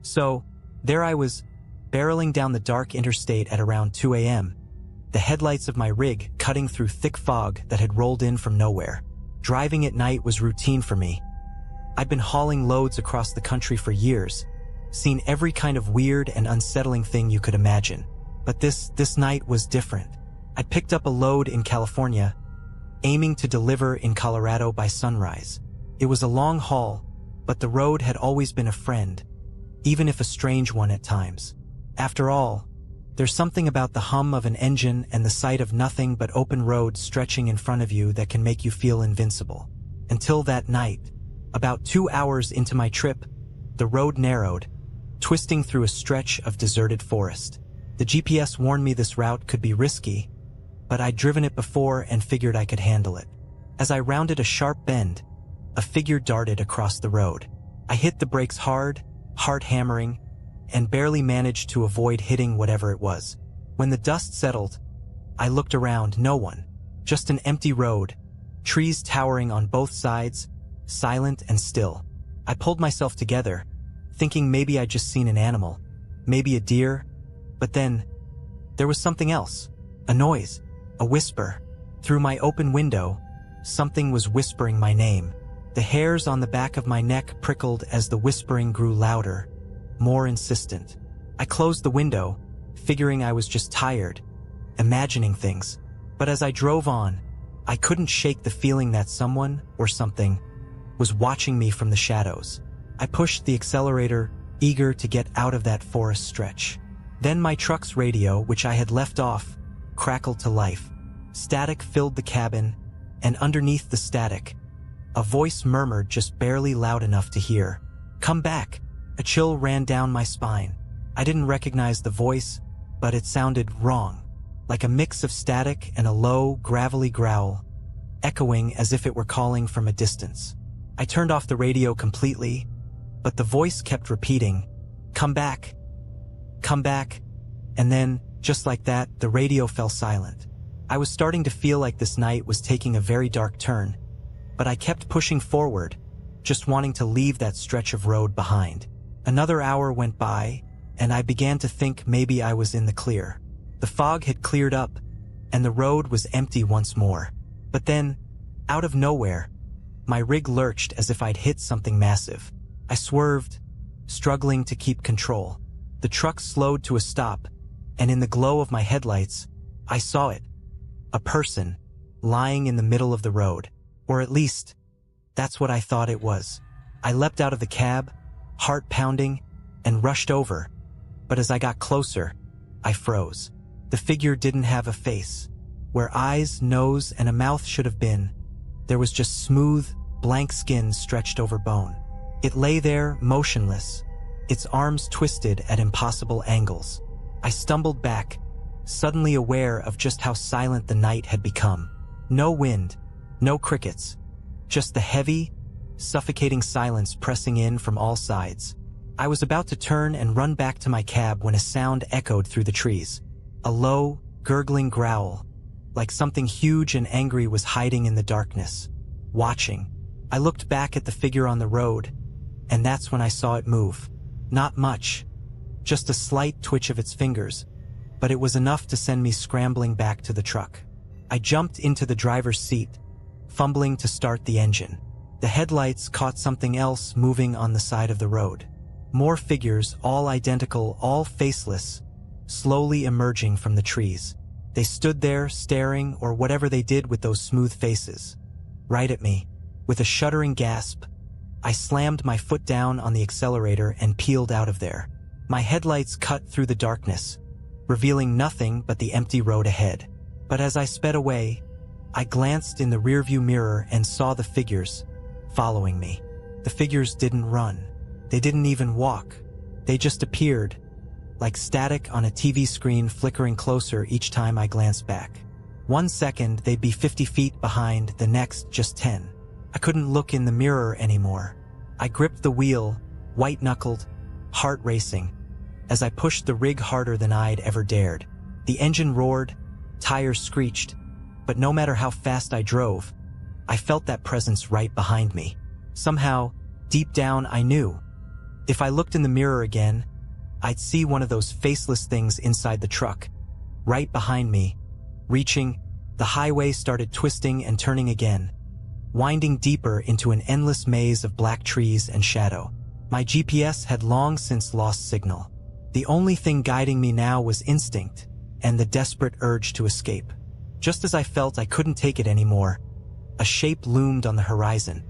So, there I was, barreling down the dark interstate at around 2 a.m., the headlights of my rig cutting through thick fog that had rolled in from nowhere. Driving at night was routine for me. I'd been hauling loads across the country for years, seen every kind of weird and unsettling thing you could imagine. But this night was different. I'd picked up a load in California, aiming to deliver in Colorado by sunrise. It was a long haul, but the road had always been a friend, even if a strange one at times. After all, there's something about the hum of an engine and the sight of nothing but open road stretching in front of you that can make you feel invincible. Until that night, about 2 hours into my trip, the road narrowed, twisting through a stretch of deserted forest. The GPS warned me this route could be risky, but I'd driven it before and figured I could handle it. As I rounded a sharp bend, a figure darted across the road. I hit the brakes hard, heart hammering, and barely managed to avoid hitting whatever it was. When the dust settled, I looked around. No one. Just an empty road, trees towering on both sides, silent and still. I pulled myself together, thinking maybe I'd just seen an animal, maybe a deer, but then there was something else. A noise, a whisper. Through my open window, something was whispering my name. The hairs on the back of my neck prickled as the whispering grew louder, more insistent. I closed the window, figuring I was just tired, imagining things. But as I drove on, I couldn't shake the feeling that someone, or something, was watching me from the shadows. I pushed the accelerator, eager to get out of that forest stretch. Then my truck's radio, which I had left off, crackled to life. Static filled the cabin, and underneath the static, a voice murmured just barely loud enough to hear. "Come back." A chill ran down my spine. I didn't recognize the voice, but it sounded wrong, like a mix of static and a low, gravelly growl, echoing as if it were calling from a distance. I turned off the radio completely, but the voice kept repeating, "Come back, come back," and then, just like that, the radio fell silent. I was starting to feel like this night was taking a very dark turn, but I kept pushing forward, just wanting to leave that stretch of road behind. Another hour went by, and I began to think maybe I was in the clear. The fog had cleared up, and the road was empty once more. But then, out of nowhere, my rig lurched as if I'd hit something massive. I swerved, struggling to keep control. The truck slowed to a stop, and in the glow of my headlights, I saw it. A person, lying in the middle of the road. Or at least, that's what I thought it was. I leapt out of the cab, heart pounding, and rushed over. But as I got closer, I froze. The figure didn't have a face. Where eyes, nose, and a mouth should have been, there was just smooth, blank skin stretched over bone. It lay there, motionless, its arms twisted at impossible angles. I stumbled back, suddenly aware of just how silent the night had become. No wind, no crickets, just the heavy, suffocating silence pressing in from all sides. I was about to turn and run back to my cab when a sound echoed through the trees. A low, gurgling growl, like something huge and angry was hiding in the darkness, watching. I looked back at the figure on the road, and that's when I saw it move. Not much, just a slight twitch of its fingers, but it was enough to send me scrambling back to the truck. I jumped into the driver's seat, fumbling to start the engine. The headlights caught something else moving on the side of the road. More figures, all identical, all faceless, slowly emerging from the trees. They stood there, staring, or whatever they did with those smooth faces, right at me. With a shuddering gasp, I slammed my foot down on the accelerator and peeled out of there. My headlights cut through the darkness, revealing nothing but the empty road ahead. But as I sped away, I glanced in the rearview mirror and saw the figures following me. The figures didn't run. They didn't even walk. They just appeared, like static on a TV screen flickering closer each time I glanced back. 1 second they'd be 50 feet behind, the next just 10. I couldn't look in the mirror anymore. I gripped the wheel, white-knuckled, heart racing, as I pushed the rig harder than I'd ever dared. The engine roared, tires screeched, but no matter how fast I drove, I felt that presence right behind me. Somehow, deep down I knew If I looked in the mirror again, I'd see one of those faceless things inside the truck, right behind me. Reaching, the highway started twisting and turning again, winding deeper into an endless maze of black trees and shadow. My GPS had long since lost signal. The only thing guiding me now was instinct and the desperate urge to escape. Just as I felt I couldn't take it anymore, a shape loomed on the horizon.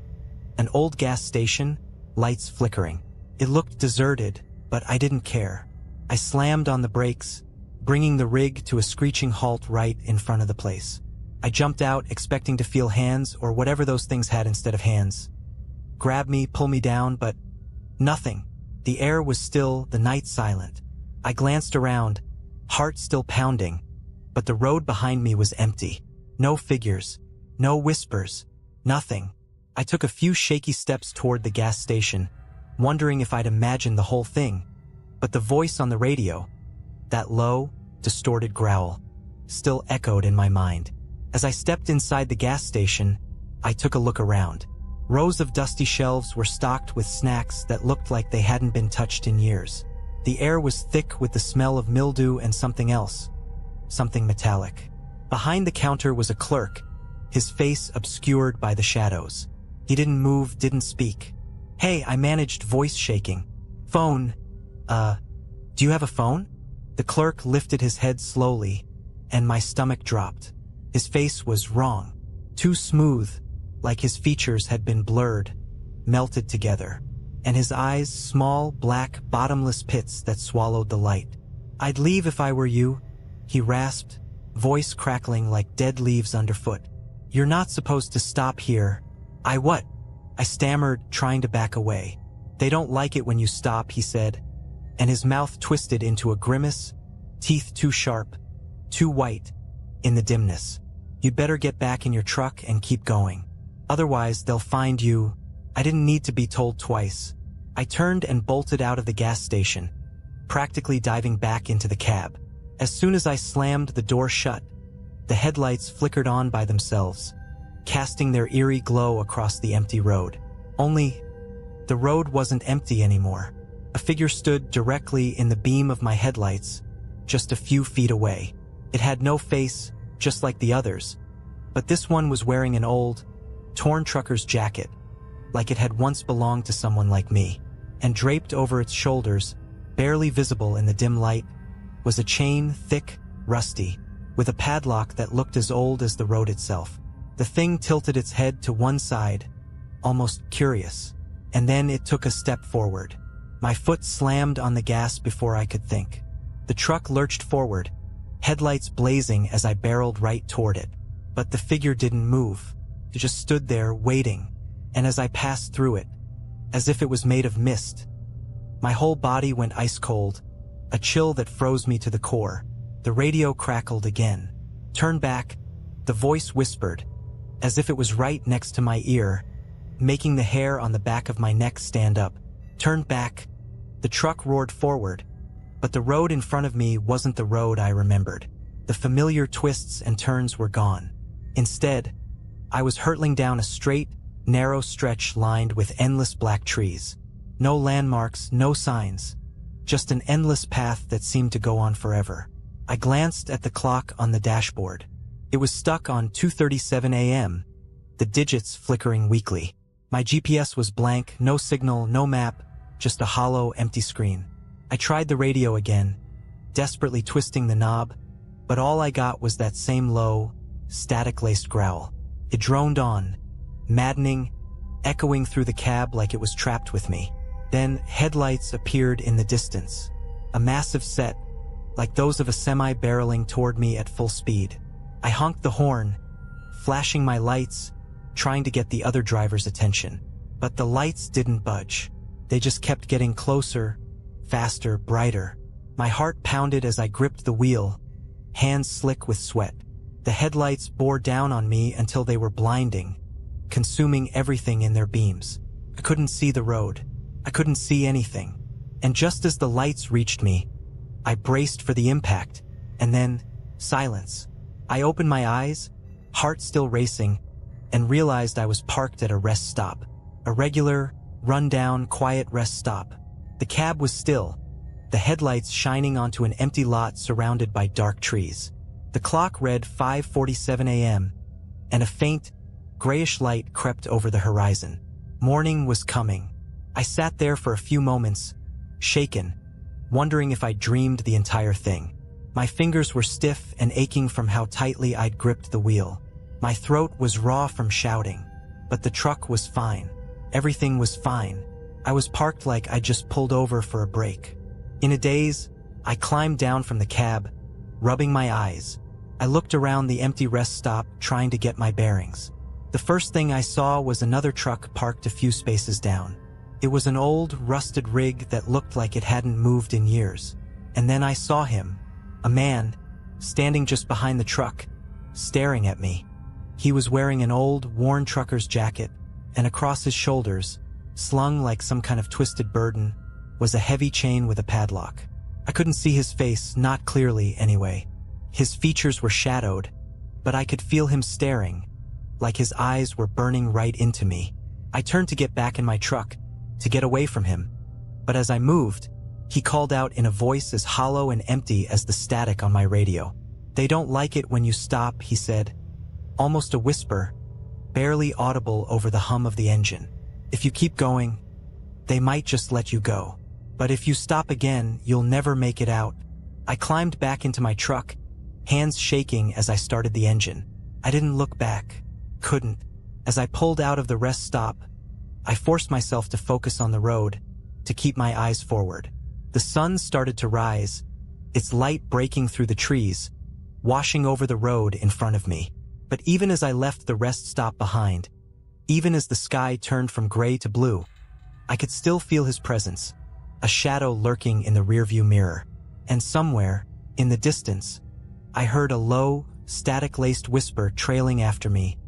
An old gas station, lights flickering. It looked deserted, but I didn't care. I slammed on the brakes, bringing the rig to a screeching halt right in front of the place. I jumped out, expecting to feel hands or whatever those things had instead of hands. Grab me, pull me down, but nothing. The air was still, the night silent. I glanced around, heart still pounding, but the road behind me was empty. No figures, no whispers, nothing. I took a few shaky steps toward the gas station, wondering if I'd imagined the whole thing. But the voice on the radio, that low, distorted growl, still echoed in my mind. As I stepped inside the gas station, I took a look around. Rows of dusty shelves were stocked with snacks that looked like they hadn't been touched in years. The air was thick with the smell of mildew and something else, something metallic. Behind the counter was a clerk, his face obscured by the shadows. He didn't move, didn't speak. "Hey," I managed, voice shaking. "Phone. Do you have a phone?" The clerk lifted his head slowly, and my stomach dropped. His face was wrong. Too smooth, like his features had been blurred, melted together. And his eyes, small, black, bottomless pits that swallowed the light. "I'd leave if I were you," he rasped, voice crackling like dead leaves underfoot. "You're not supposed to stop here." "I what?" I stammered, trying to back away. "They don't like it when you stop," he said, and his mouth twisted into a grimace, teeth too sharp, too white, in the dimness. "You'd better get back in your truck and keep going. Otherwise, they'll find you." I didn't need to be told twice. I turned and bolted out of the gas station, practically diving back into the cab. As soon as I slammed the door shut, the headlights flickered on by themselves, casting their eerie glow across the empty road. Only, the road wasn't empty anymore. A figure stood directly in the beam of my headlights, just a few feet away. It had no face, just like the others, but this one was wearing an old, torn trucker's jacket, like it had once belonged to someone like me. And draped over its shoulders, barely visible in the dim light, was a chain, thick, rusty, with a padlock that looked as old as the road itself. The thing tilted its head to one side, almost curious, and then it took a step forward. My foot slammed on the gas before I could think. The truck lurched forward, headlights blazing as I barreled right toward it. But the figure didn't move. It just stood there, waiting, and as I passed through it, as if it was made of mist, my whole body went ice cold, a chill that froze me to the core. The radio crackled again. "Turn back," the voice whispered, as if it was right next to my ear, making the hair on the back of my neck stand up. "Turn back." The truck roared forward, but the road in front of me wasn't the road I remembered. The familiar twists and turns were gone. Instead, I was hurtling down a straight, narrow stretch lined with endless black trees. No landmarks, no signs, just an endless path that seemed to go on forever. I glanced at the clock on the dashboard. It was stuck on 2:37 a.m., the digits flickering weakly. My GPS was blank, no signal, no map, just a hollow, empty screen. I tried the radio again, desperately twisting the knob, but all I got was that same low, static-laced growl. It droned on, maddening, echoing through the cab like it was trapped with me. Then headlights appeared in the distance, a massive set, like those of a semi barreling toward me at full speed. I honked the horn, flashing my lights, trying to get the other driver's attention. But the lights didn't budge. They just kept getting closer, faster, brighter. My heart pounded as I gripped the wheel, hands slick with sweat. The headlights bore down on me until they were blinding, consuming everything in their beams. I couldn't see the road. I couldn't see anything. And just as the lights reached me, I braced for the impact, and then silence. I opened my eyes, heart still racing, and realized I was parked at a rest stop. A regular, run-down, quiet rest stop. The cab was still, the headlights shining onto an empty lot surrounded by dark trees. The clock read 5:47 a.m., and a faint, grayish light crept over the horizon. Morning was coming. I sat there for a few moments, shaken, wondering if I'd dreamed the entire thing. My fingers were stiff and aching from how tightly I'd gripped the wheel. My throat was raw from shouting, but the truck was fine. Everything was fine. I was parked like I just pulled over for a break. In a daze, I climbed down from the cab, rubbing my eyes. I looked around the empty rest stop, trying to get my bearings. The first thing I saw was another truck parked a few spaces down. It was an old, rusted rig that looked like it hadn't moved in years. And then I saw him, a man, standing just behind the truck, staring at me. He was wearing an old, worn trucker's jacket, and across his shoulders, slung like some kind of twisted burden, was a heavy chain with a padlock. I couldn't see his face, not clearly anyway. His features were shadowed, but I could feel him staring, like his eyes were burning right into me. I turned to get back in my truck, to get away from him, but as I moved, he called out in a voice as hollow and empty as the static on my radio. "They don't like it when you stop," he said, almost a whisper, barely audible over the hum of the engine. "If you keep going, they might just let you go. But if you stop again, you'll never make it out." I climbed back into my truck, hands shaking as I started the engine. I didn't look back. Couldn't. As I pulled out of the rest stop, I forced myself to focus on the road, to keep my eyes forward. The sun started to rise, its light breaking through the trees, washing over the road in front of me. But even as I left the rest stop behind, even as the sky turned from gray to blue, I could still feel his presence, a shadow lurking in the rearview mirror. And somewhere, in the distance, I heard a low, static-laced whisper trailing after me,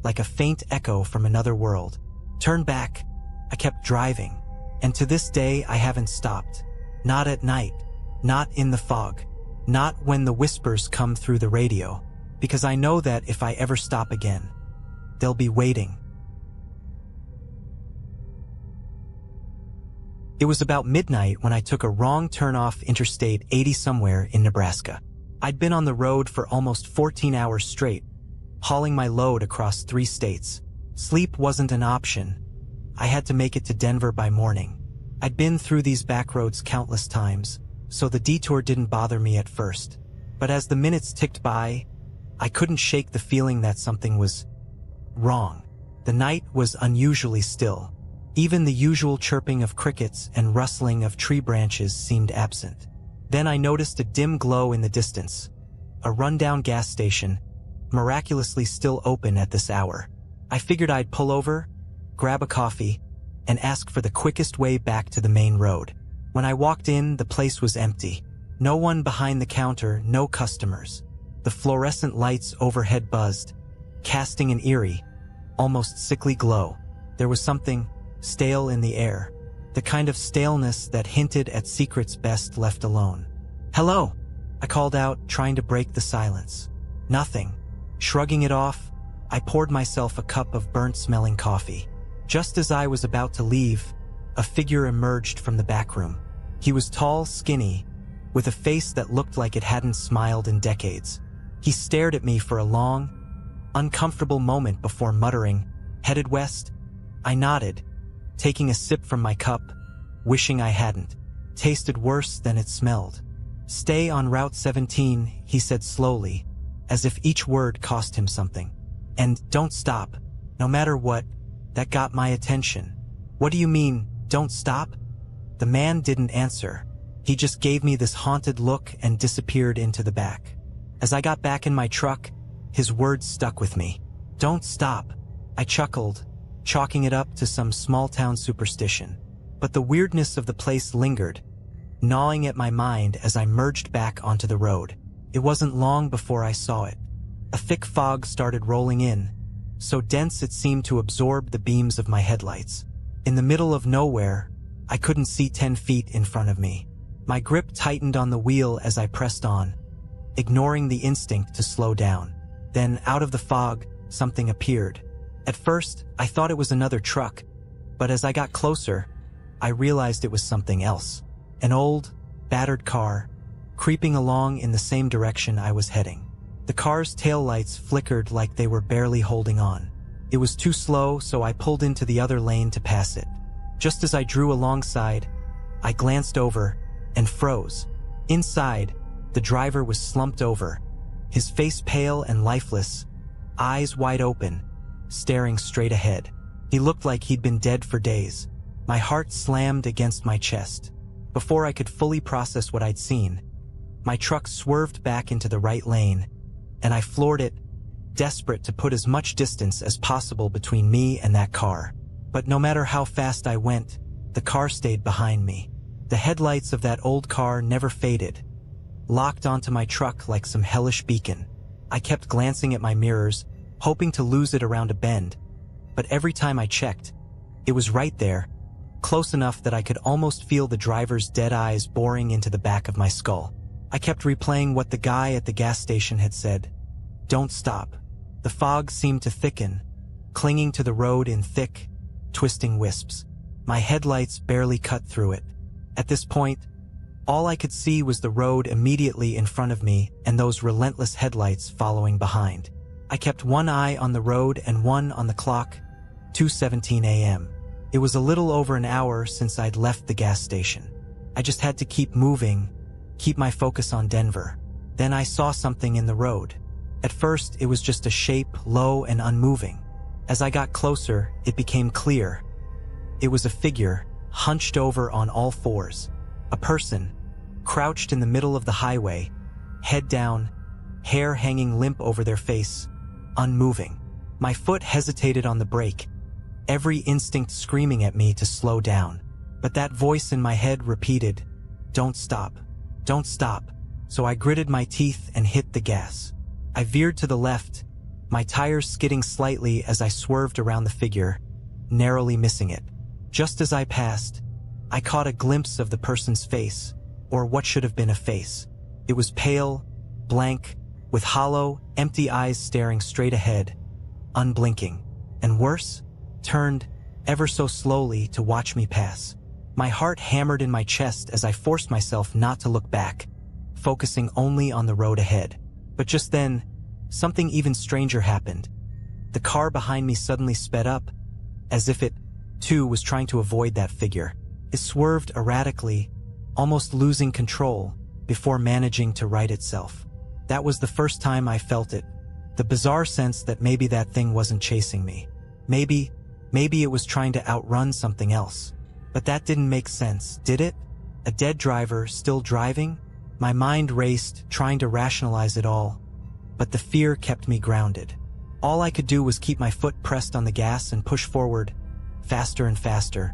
like a faint echo from another world. "Turn back." I kept driving, and to this day I haven't stopped. Not at night, not in the fog, not when the whispers come through the radio, because I know that if I ever stop again, they'll be waiting. It was about midnight when I took a wrong turn off Interstate 80 somewhere in Nebraska. I'd been on the road for almost 14 hours straight, hauling my load across 3 states. Sleep wasn't an option. I had to make it to Denver by morning. I'd been through these back roads countless times, so the detour didn't bother me at first. But as the minutes ticked by, I couldn't shake the feeling that something was wrong. The night was unusually still. Even the usual chirping of crickets and rustling of tree branches seemed absent. Then I noticed a dim glow in the distance, a rundown gas station, miraculously still open at this hour. I figured I'd pull over, grab a coffee, and ask for the quickest way back to the main road. When I walked in, the place was empty. No one behind the counter, no customers. The fluorescent lights overhead buzzed, casting an eerie, almost sickly glow. There was something stale in the air, the kind of staleness that hinted at secrets best left alone. "Hello," I called out, trying to break the silence. Nothing. Shrugging it off, I poured myself a cup of burnt-smelling coffee. Just as I was about to leave, a figure emerged from the back room. He was tall, skinny, with a face that looked like it hadn't smiled in decades. He stared at me for a long, uncomfortable moment before muttering, "Headed west?" I nodded, taking a sip from my cup, wishing I hadn't. Tasted worse than it smelled. "Stay on Route 17, he said slowly, as if each word cost him something. "And don't stop, no matter what." That got my attention. "What do you mean, don't stop?" The man didn't answer. He just gave me this haunted look and disappeared into the back. As I got back in my truck, his words stuck with me. "Don't stop." I chuckled, chalking it up to some small-town superstition. But the weirdness of the place lingered, gnawing at my mind as I merged back onto the road. It wasn't long before I saw it. A thick fog started rolling in, so dense it seemed to absorb the beams of my headlights. In the middle of nowhere, I couldn't see 10 feet in front of me. My grip tightened on the wheel as I pressed on, ignoring the instinct to slow down. Then, out of the fog, something appeared. At first, I thought it was another truck, but as I got closer, I realized it was something else. An old, battered car, creeping along in the same direction I was heading. The car's taillights flickered like they were barely holding on. It was too slow, so I pulled into the other lane to pass it. Just as I drew alongside, I glanced over and froze. Inside, the driver was slumped over, his face pale and lifeless, eyes wide open, staring straight ahead. He looked like he'd been dead for days. My heart slammed against my chest. Before I could fully process what I'd seen, my truck swerved back into the right lane, and I floored it, desperate to put as much distance as possible between me and that car. But no matter how fast I went, the car stayed behind me. The headlights of that old car never faded, locked onto my truck like some hellish beacon. I kept glancing at my mirrors, hoping to lose it around a bend, but every time I checked, it was right there, close enough that I could almost feel the driver's dead eyes boring into the back of my skull. I kept replaying what the guy at the gas station had said. Don't stop. The fog seemed to thicken, clinging to the road in thick, twisting wisps. My headlights barely cut through it. At this point, all I could see was the road immediately in front of me and those relentless headlights following behind. I kept one eye on the road and one on the clock, 2:17 a.m. It was a little over an hour since I'd left the gas station. I just had to keep moving, keep my focus on Denver. Then I saw something in the road. At first, it was just a shape, low and unmoving. As I got closer, it became clear. It was a figure, hunched over on all fours. A person, crouched in the middle of the highway, head down, hair hanging limp over their face, unmoving. My foot hesitated on the brake, every instinct screaming at me to slow down. But that voice in my head repeated, "Don't stop. Don't stop." So I gritted my teeth and hit the gas. I veered to the left, my tires skidding slightly as I swerved around the figure, narrowly missing it. Just as I passed, I caught a glimpse of the person's face, or what should have been a face. It was pale, blank, with hollow, empty eyes staring straight ahead, unblinking, and worse, turned, ever so slowly, to watch me pass. My heart hammered in my chest as I forced myself not to look back, focusing only on the road ahead. But just then, something even stranger happened. The car behind me suddenly sped up, as if it, too, was trying to avoid that figure. It swerved erratically, almost losing control, before managing to right itself. That was the first time I felt it, the bizarre sense that maybe that thing wasn't chasing me. Maybe it was trying to outrun something else. But that didn't make sense, did it? A dead driver still driving? My mind raced, trying to rationalize it all, but the fear kept me grounded. All I could do was keep my foot pressed on the gas and push forward, faster and faster,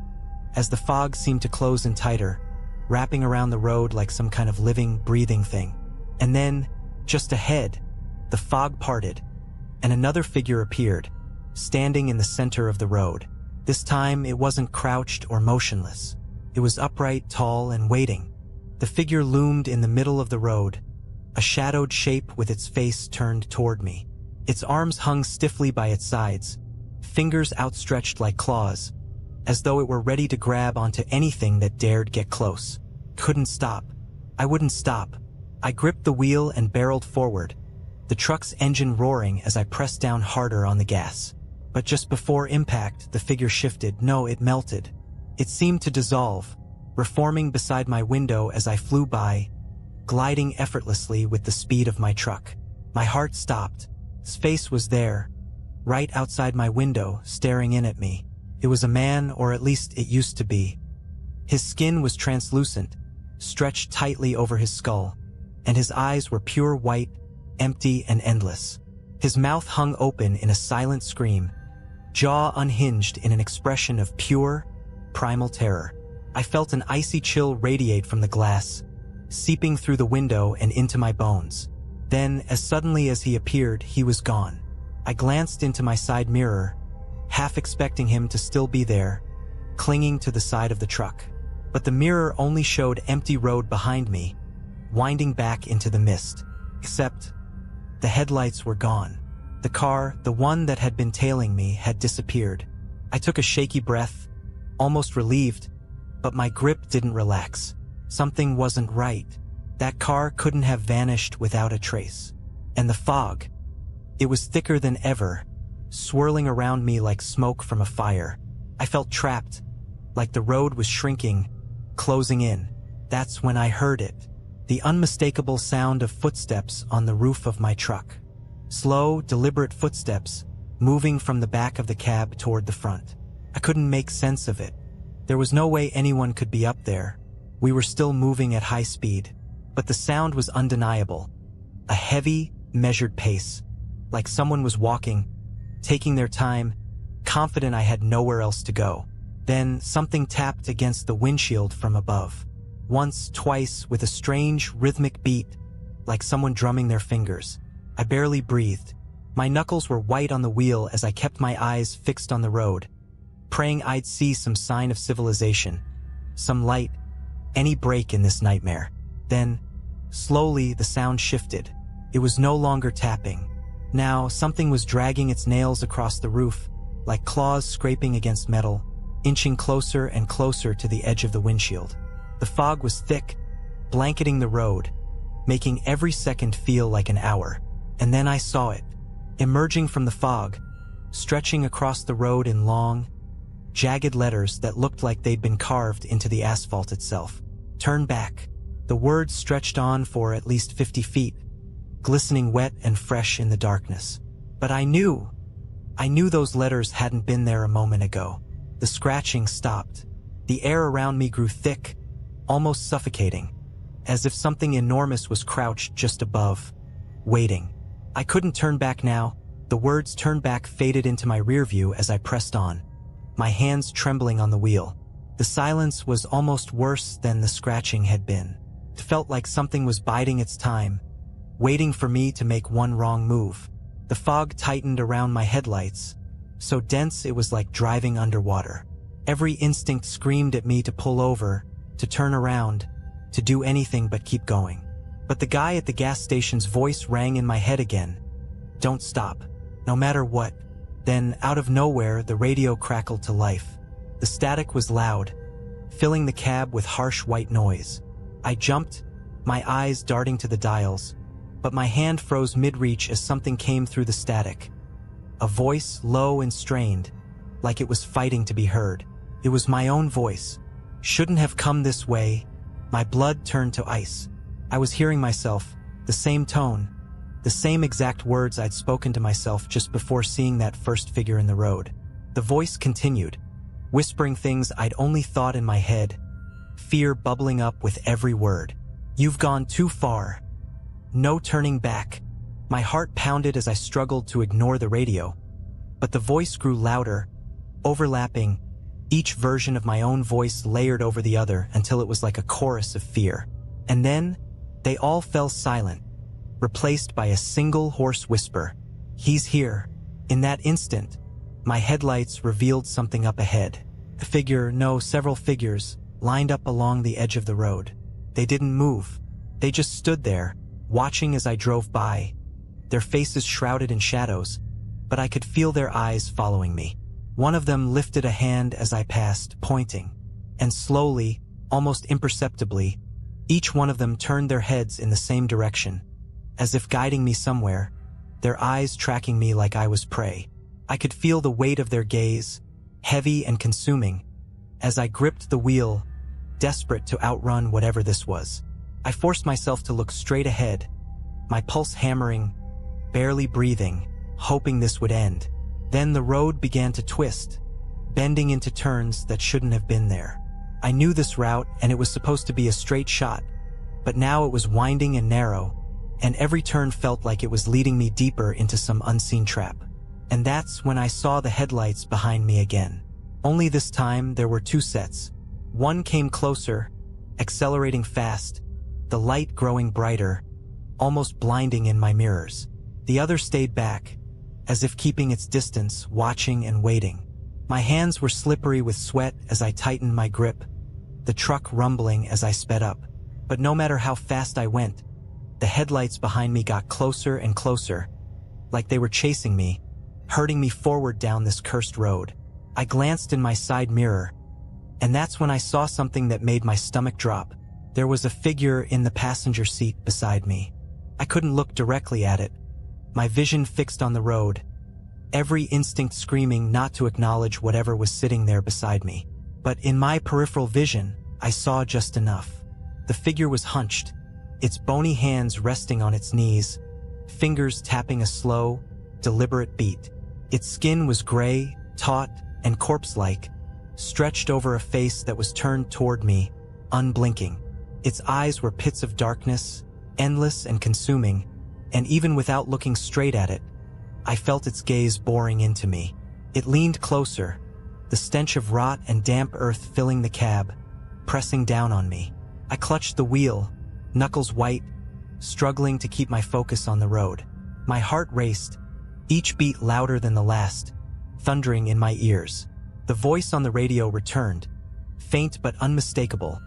as the fog seemed to close in tighter, wrapping around the road like some kind of living, breathing thing. And then, just ahead, the fog parted, and another figure appeared, standing in the center of the road. This time, it wasn't crouched or motionless. It was upright, tall, and waiting. The figure loomed in the middle of the road, a shadowed shape with its face turned toward me. Its arms hung stiffly by its sides, fingers outstretched like claws, as though it were ready to grab onto anything that dared get close. Couldn't stop. I wouldn't stop. I gripped the wheel and barreled forward, the truck's engine roaring as I pressed down harder on the gas. But just before impact, the figure shifted. No, it melted. It seemed to dissolve, reforming beside my window as I flew by, gliding effortlessly with the speed of my truck. My heart stopped. His face was there, right outside my window, staring in at me. It was a man, or at least it used to be. His skin was translucent, stretched tightly over his skull, and his eyes were pure white, empty and endless. His mouth hung open in a silent scream, jaw unhinged in an expression of pure, primal terror. I felt an icy chill radiate from the glass, seeping through the window and into my bones. Then, as suddenly as he appeared, he was gone. I glanced into my side mirror, half expecting him to still be there, clinging to the side of the truck. But the mirror only showed empty road behind me, winding back into the mist. Except, the headlights were gone. The car, the one that had been tailing me, had disappeared. I took a shaky breath, almost relieved, but my grip didn't relax. Something wasn't right. That car couldn't have vanished without a trace. And the fog, it was thicker than ever, swirling around me like smoke from a fire. I felt trapped, like the road was shrinking, closing in. That's when I heard it. The unmistakable sound of footsteps on the roof of my truck. Slow, deliberate footsteps, moving from the back of the cab toward the front. I couldn't make sense of it. There was no way anyone could be up there. We were still moving at high speed. But the sound was undeniable. A heavy, measured pace. Like someone was walking, taking their time, confident I had nowhere else to go. Then something tapped against the windshield from above. Once, twice, with a strange, rhythmic beat, like someone drumming their fingers. I barely breathed. My knuckles were white on the wheel as I kept my eyes fixed on the road, praying I'd see some sign of civilization, some light, any break in this nightmare. Then, slowly, the sound shifted. It was no longer tapping. Now, something was dragging its nails across the roof, like claws scraping against metal, inching closer and closer to the edge of the windshield. The fog was thick, blanketing the road, making every second feel like an hour. And then I saw it, emerging from the fog, stretching across the road in long, jagged letters that looked like they'd been carved into the asphalt itself. Turn back. The words stretched on for at least 50 feet, glistening wet and fresh in the darkness. But I knew those letters hadn't been there a moment ago. The scratching stopped. The air around me grew thick, almost suffocating, as if something enormous was crouched just above, waiting. I couldn't turn back now. The words "turn back" faded into my rear view as I pressed on, my hands trembling on the wheel. The silence was almost worse than the scratching had been. It felt like something was biding its time, waiting for me to make one wrong move. The fog tightened around my headlights, so dense it was like driving underwater. Every instinct screamed at me to pull over, to turn around, to do anything but keep going. But the guy at the gas station's voice rang in my head again. Don't stop, no matter what. Then, out of nowhere, the radio crackled to life. The static was loud, filling the cab with harsh white noise. I jumped, my eyes darting to the dials, but my hand froze mid-reach as something came through the static. A voice, low and strained, like it was fighting to be heard. It was my own voice. Shouldn't have come this way. My blood turned to ice. I was hearing myself, the same tone, the same exact words I'd spoken to myself just before seeing that first figure in the road. The voice continued, whispering things I'd only thought in my head, fear bubbling up with every word. You've gone too far. No turning back. My heart pounded as I struggled to ignore the radio, but the voice grew louder, overlapping, each version of my own voice layered over the other until it was like a chorus of fear. And then, they all fell silent, replaced by a single hoarse whisper. He's here. In that instant, my headlights revealed something up ahead. A figure, no, several figures, lined up along the edge of the road. They didn't move. They just stood there, watching as I drove by, their faces shrouded in shadows, but I could feel their eyes following me. One of them lifted a hand as I passed, pointing, and slowly, almost imperceptibly, each one of them turned their heads in the same direction, as if guiding me somewhere, their eyes tracking me like I was prey. I could feel the weight of their gaze, heavy and consuming, as I gripped the wheel, desperate to outrun whatever this was. I forced myself to look straight ahead, my pulse hammering, barely breathing, hoping this would end. Then the road began to twist, bending into turns that shouldn't have been there. I knew this route and it was supposed to be a straight shot, but now it was winding and narrow, and every turn felt like it was leading me deeper into some unseen trap. And that's when I saw the headlights behind me again. Only this time there were two sets. One came closer, accelerating fast, the light growing brighter, almost blinding in my mirrors. The other stayed back, as if keeping its distance, watching and waiting. My hands were slippery with sweat as I tightened my grip, the truck rumbling as I sped up. But no matter how fast I went, the headlights behind me got closer and closer, like they were chasing me, herding me forward down this cursed road. I glanced in my side mirror, And that's when I saw something that made my stomach drop. There was a figure in the passenger seat beside me. I couldn't look directly at it, my vision fixed on the road, every instinct screaming not to acknowledge whatever was sitting there beside me. But in my peripheral vision, I saw just enough. The figure was hunched, its bony hands resting on its knees, fingers tapping a slow, deliberate beat. Its skin was gray, taut, and corpse-like, stretched over a face that was turned toward me, unblinking. Its eyes were pits of darkness, endless and consuming, and even without looking straight at it, I felt its gaze boring into me. It leaned closer, the stench of rot and damp earth filling the cab, pressing down on me. I clutched the wheel, knuckles white, struggling to keep my focus on the road. My heart raced, each beat louder than the last, thundering in my ears. The voice on the radio returned, faint but unmistakable,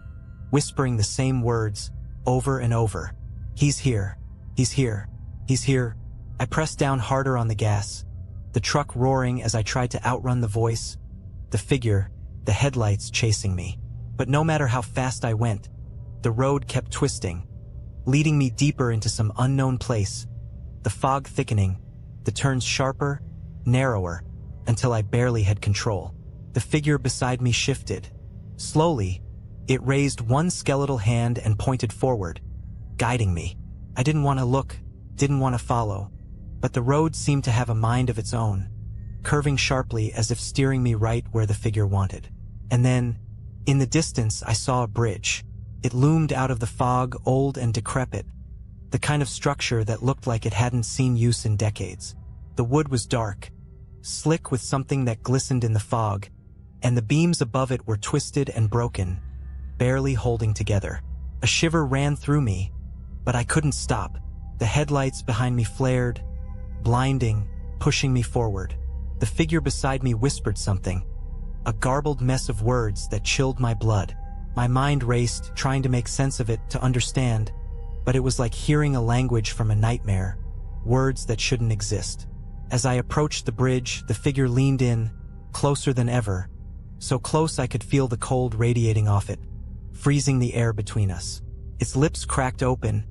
whispering the same words over and over. "He's here. He's here. He's here." I pressed down harder on the gas, the truck roaring as I tried to outrun the voice, the figure, the headlights chasing me. But no matter how fast I went, the road kept twisting, leading me deeper into some unknown place, the fog thickening, the turns sharper, narrower, until I barely had control. The figure beside me shifted. Slowly, it raised one skeletal hand and pointed forward, guiding me. I didn't want to look, didn't want to follow, but the road seemed to have a mind of its own, curving sharply as if steering me right where the figure wanted. And then, in the distance, I saw a bridge. It loomed out of the fog, old and decrepit, the kind of structure that looked like it hadn't seen use in decades. The wood was dark, slick with something that glistened in the fog, and the beams above it were twisted and broken, barely holding together. A shiver ran through me, but I couldn't stop. The headlights behind me flared, blinding, pushing me forward. The figure beside me whispered something, a garbled mess of words that chilled my blood. My mind raced, trying to make sense of it, to understand, but it was like hearing a language from a nightmare, words that shouldn't exist. As I approached the bridge, the figure leaned in, closer than ever, so close I could feel the cold radiating off it, freezing the air between us. Its lips cracked open,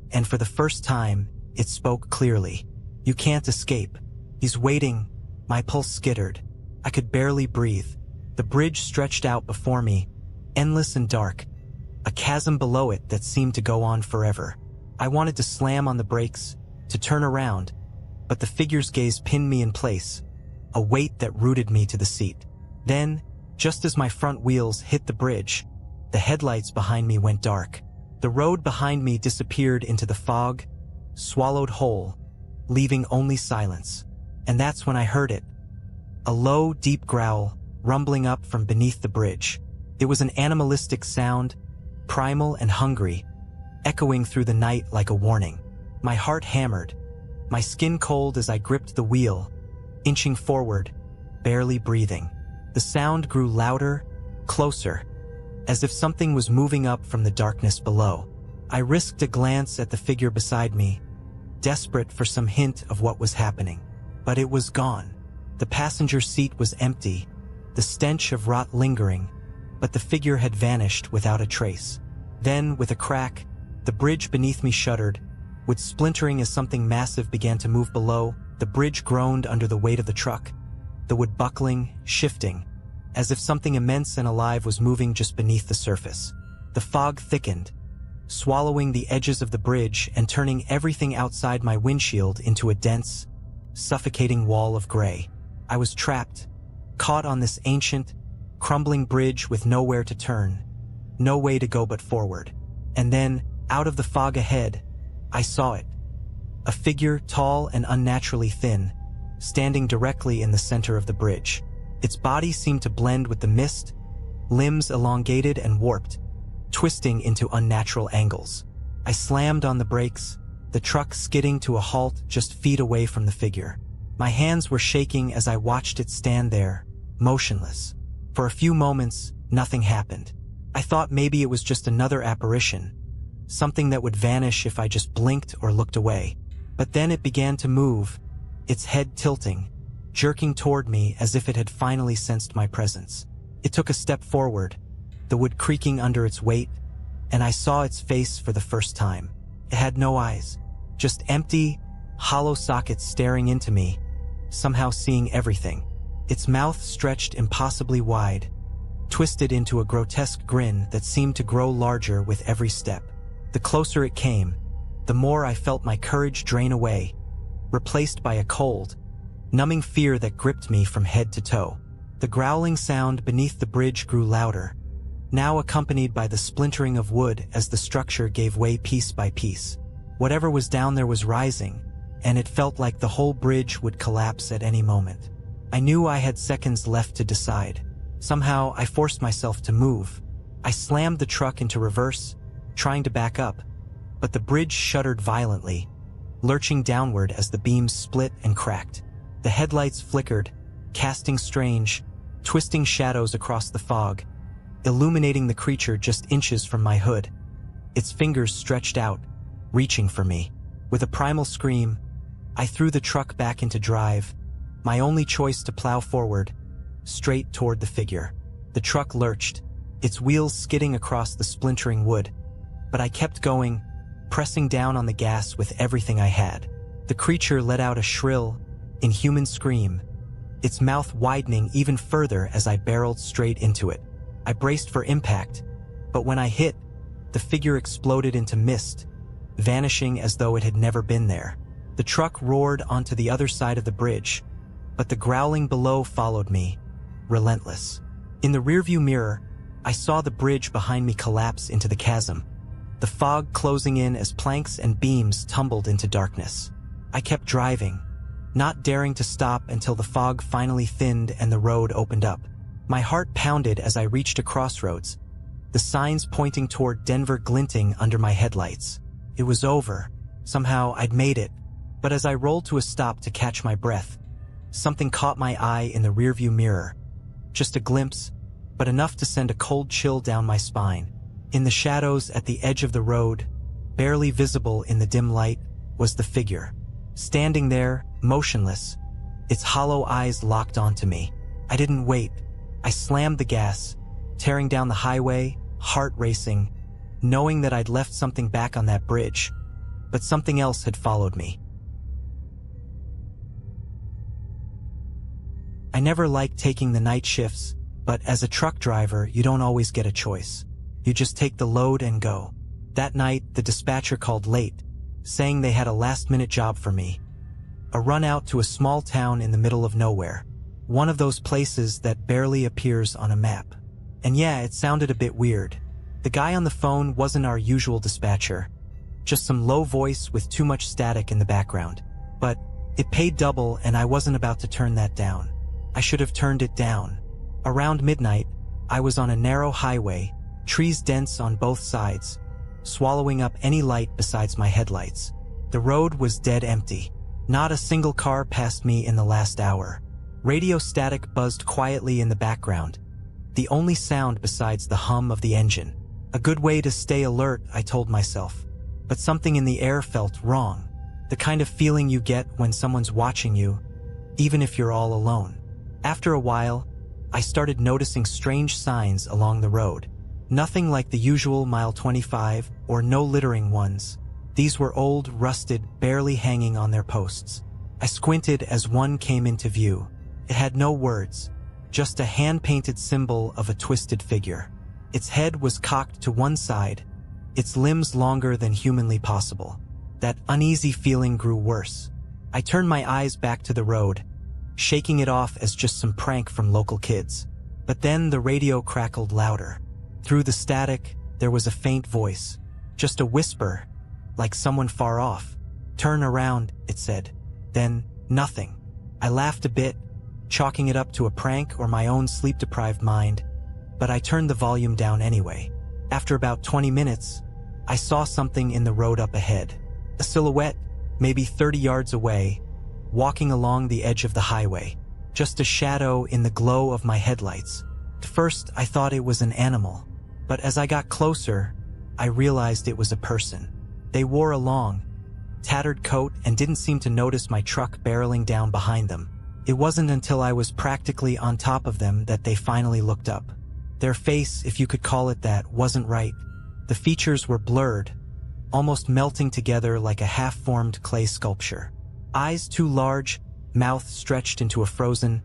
and for the first time, it spoke clearly. "You can't escape. He's waiting." My pulse skittered. I could barely breathe. The bridge stretched out before me, endless and dark, a chasm below it that seemed to go on forever. I wanted to slam on the brakes, to turn around, but the figure's gaze pinned me in place, a weight that rooted me to the seat. Then, just as my front wheels hit the bridge, the headlights behind me went dark. The road behind me disappeared into the fog, swallowed whole, leaving only silence. And that's when I heard it. A low, deep growl, rumbling up from beneath the bridge. It was an animalistic sound, primal and hungry, echoing through the night like a warning. My heart hammered, my skin cold as I gripped the wheel, inching forward, barely breathing. The sound grew louder, closer, as if something was moving up from the darkness below. I risked a glance at the figure beside me, desperate for some hint of what was happening. But it was gone. The passenger seat was empty, the stench of rot lingering, but the figure had vanished without a trace. Then, with a crack, the bridge beneath me shuddered, with splintering as something massive began to move below. The bridge groaned under the weight of the truck, the wood buckling, shifting, as if something immense and alive was moving just beneath the surface. The fog thickened, swallowing the edges of the bridge and turning everything outside my windshield into a dense, suffocating wall of gray. I was trapped, caught on this ancient, crumbling bridge with nowhere to turn, no way to go but forward. And then, out of the fog ahead, I saw it. A figure tall and unnaturally thin, standing directly in the center of the bridge. Its body seemed to blend with the mist, limbs elongated and warped, twisting into unnatural angles. I slammed on the brakes, the truck skidding to a halt just feet away from the figure. My hands were shaking as I watched it stand there, motionless. For a few moments, nothing happened. I thought maybe it was just another apparition, something that would vanish if I just blinked or looked away. But then it began to move, its head tilting, jerking toward me as if it had finally sensed my presence. It took a step forward, the wood creaking under its weight, and I saw its face for the first time. It had no eyes, just empty, hollow sockets staring into me, somehow seeing everything. Its mouth stretched impossibly wide, twisted into a grotesque grin that seemed to grow larger with every step. The closer it came, the more I felt my courage drain away, replaced by a cold, numbing fear that gripped me from head to toe. The growling sound beneath the bridge grew louder, now accompanied by the splintering of wood as the structure gave way piece by piece. Whatever was down there was rising, and it felt like the whole bridge would collapse at any moment. I knew I had seconds left to decide. Somehow, I forced myself to move. I slammed the truck into reverse, trying to back up, but the bridge shuddered violently, lurching downward as the beams split and cracked. The headlights flickered, casting strange, twisting shadows across the fog, illuminating the creature just inches from my hood. Its fingers stretched out, reaching for me. With a primal scream, I threw the truck back into drive, my only choice to plow forward, straight toward the figure. The truck lurched, its wheels skidding across the splintering wood, but I kept going, pressing down on the gas with everything I had. The creature let out a shrill, inhuman scream, its mouth widening even further as I barreled straight into it. I braced for impact, but when I hit, the figure exploded into mist, vanishing as though it had never been there. The truck roared onto the other side of the bridge, but the growling below followed me, relentless. In the rearview mirror, I saw the bridge behind me collapse into the chasm, the fog closing in as planks and beams tumbled into darkness. I kept driving, not daring to stop until the fog finally thinned and the road opened up. My heart pounded as I reached a crossroads, the signs pointing toward Denver glinting under my headlights. It was over. Somehow I'd made it. But as I rolled to a stop to catch my breath, something caught my eye in the rearview mirror. Just a glimpse, but enough to send a cold chill down my spine. In the shadows at the edge of the road, barely visible in the dim light, was the figure. Standing there, motionless, its hollow eyes locked onto me. I didn't wait. I slammed the gas, tearing down the highway, heart racing, knowing that I'd left something back on that bridge, but something else had followed me. I never liked taking the night shifts, but as a truck driver, you don't always get a choice. You just take the load and go. That night, the dispatcher called late, saying they had a last-minute job for me. A run out to a small town in the middle of nowhere. One of those places that barely appears on a map. And yeah, it sounded a bit weird. The guy on the phone wasn't our usual dispatcher, just some low voice with too much static in the background. But it paid double and I wasn't about to turn that down. I should have turned it down. Around midnight, I was on a narrow highway, trees dense on both sides, swallowing up any light besides my headlights. The road was dead empty. Not a single car passed me in the last hour. Radio static buzzed quietly in the background, the only sound besides the hum of the engine. A good way to stay alert, I told myself. But something in the air felt wrong. The kind of feeling you get when someone's watching you, even if you're all alone. After a while, I started noticing strange signs along the road. Nothing like the usual mile 25 or no littering ones. These were old, rusted, barely hanging on their posts. I squinted as one came into view. It had no words, just a hand-painted symbol of a twisted figure. Its head was cocked to one side, its limbs longer than humanly possible. That uneasy feeling grew worse. I turned my eyes back to the road, shaking it off as just some prank from local kids. But then the radio crackled louder. Through the static, there was a faint voice, just a whisper, like someone far off. "Turn around," it said. Then, nothing. I laughed a bit, chalking it up to a prank or my own sleep-deprived mind, but I turned the volume down anyway. After about 20 minutes, I saw something in the road up ahead. A silhouette, maybe 30 yards away, walking along the edge of the highway. Just a shadow in the glow of my headlights. At first, I thought it was an animal, but as I got closer, I realized it was a person. They wore a long, tattered coat and didn't seem to notice my truck barreling down behind them. It wasn't until I was practically on top of them that they finally looked up. Their face, if you could call it that, wasn't right. The features were blurred, almost melting together like a half-formed clay sculpture. Eyes too large, mouth stretched into a frozen,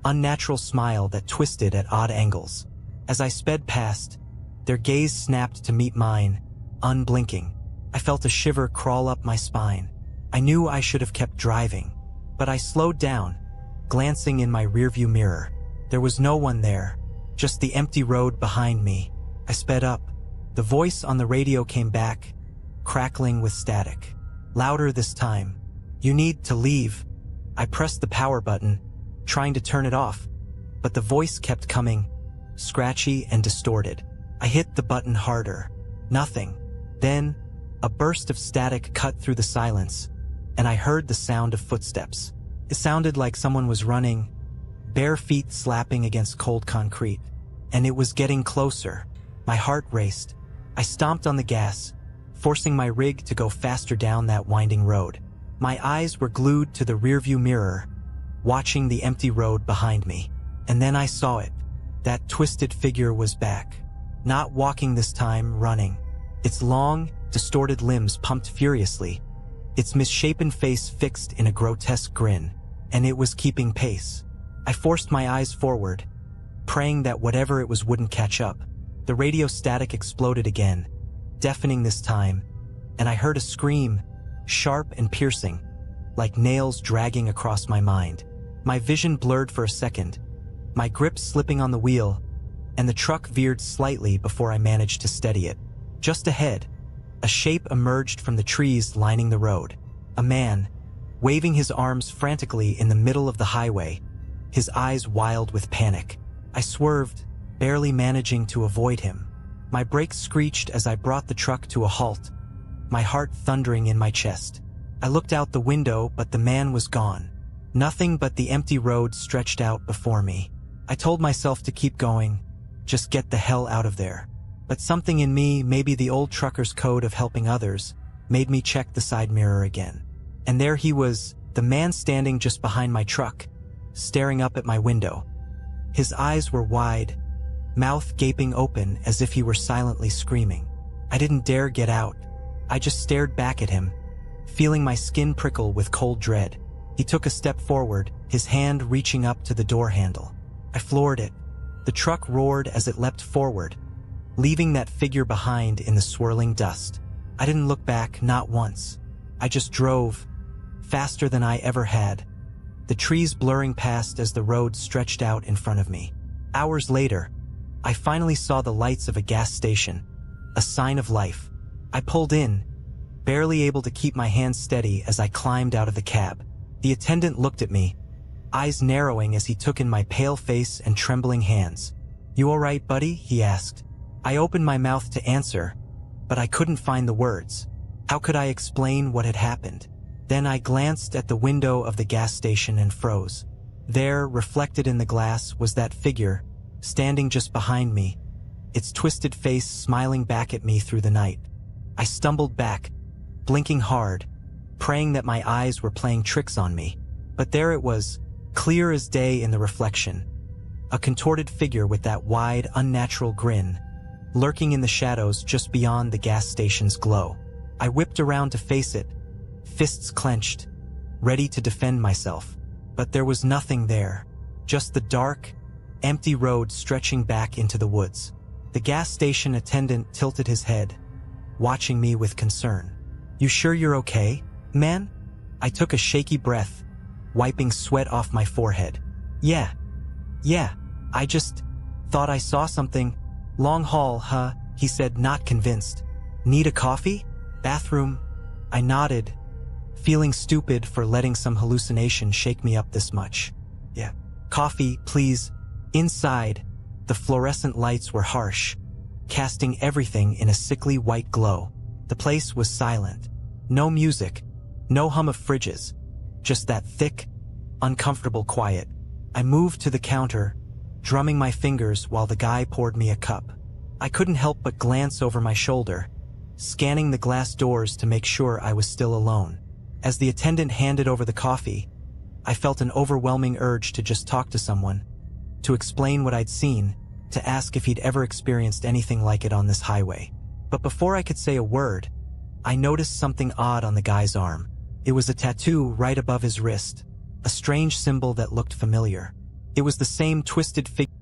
unnatural smile that twisted at odd angles. As I sped past, their gaze snapped to meet mine, unblinking. I felt a shiver crawl up my spine. I knew I should have kept driving, but I slowed down, glancing in my rearview mirror. There was no one there, just the empty road behind me. I sped up. The voice on the radio came back, crackling with static. Louder this time. "You need to leave." I pressed the power button, trying to turn it off, but the voice kept coming, scratchy and distorted. I hit the button harder. Nothing. Then, a burst of static cut through the silence, and I heard the sound of footsteps. It sounded like someone was running, bare feet slapping against cold concrete, and it was getting closer. My heart raced. I stomped on the gas, forcing my rig to go faster down that winding road. My eyes were glued to the rearview mirror, watching the empty road behind me. And then I saw it. That twisted figure was back. Not walking this time, running. Its long, distorted limbs pumped furiously, its misshapen face fixed in a grotesque grin, and it was keeping pace. I forced my eyes forward, praying that whatever it was wouldn't catch up. The radio static exploded again, deafening this time, and I heard a scream, sharp and piercing, like nails dragging across my mind. My vision blurred for a second, my grip slipping on the wheel, and the truck veered slightly before I managed to steady it. Just ahead, a shape emerged from the trees lining the road. A man, waving his arms frantically in the middle of the highway, his eyes wild with panic. I swerved, barely managing to avoid him. My brakes screeched as I brought the truck to a halt, my heart thundering in my chest. I looked out the window, but the man was gone. Nothing but the empty road stretched out before me. I told myself to keep going, just get the hell out of there. But something in me, maybe the old trucker's code of helping others, made me check the side mirror again. And there he was, the man standing just behind my truck, staring up at my window. His eyes were wide, mouth gaping open as if he were silently screaming. I didn't dare get out. I just stared back at him, feeling my skin prickle with cold dread. He took a step forward, his hand reaching up to the door handle. I floored it. The truck roared as it leapt forward, leaving that figure behind in the swirling dust. I didn't look back, not once. I just drove, faster than I ever had, the trees blurring past as the road stretched out in front of me. Hours later, I finally saw the lights of a gas station, a sign of life. I pulled in, barely able to keep my hands steady as I climbed out of the cab. The attendant looked at me, eyes narrowing as he took in my pale face and trembling hands. "You all right, buddy?" he asked. I opened my mouth to answer, but I couldn't find the words. How could I explain what had happened? Then I glanced at the window of the gas station and froze. There, reflected in the glass, was that figure, standing just behind me, its twisted face smiling back at me through the night. I stumbled back, blinking hard, praying that my eyes were playing tricks on me. But there it was, clear as day in the reflection. A contorted figure with that wide, unnatural grin, lurking in the shadows just beyond the gas station's glow. I whipped around to face it, fists clenched, ready to defend myself. But there was nothing there, just the dark, empty road stretching back into the woods. The gas station attendant tilted his head, watching me with concern. "You sure you're okay, man?" I took a shaky breath, wiping sweat off my forehead. Yeah, I just thought I saw something. Long haul, huh?" he said, not convinced. "Need a coffee? Bathroom?" I nodded, feeling stupid for letting some hallucination shake me up this much. "Yeah, coffee, please." Inside, the fluorescent lights were harsh, casting everything in a sickly white glow. The place was silent. No music, no hum of fridges, just that thick, uncomfortable quiet. I moved to the counter, drumming my fingers while the guy poured me a cup. I couldn't help but glance over my shoulder, scanning the glass doors to make sure I was still alone. As the attendant handed over the coffee, I felt an overwhelming urge to just talk to someone, to explain what I'd seen, to ask if he'd ever experienced anything like it on this highway. But before I could say a word, I noticed something odd on the guy's arm. It was a tattoo right above his wrist, a strange symbol that looked familiar. It was the same twisted figure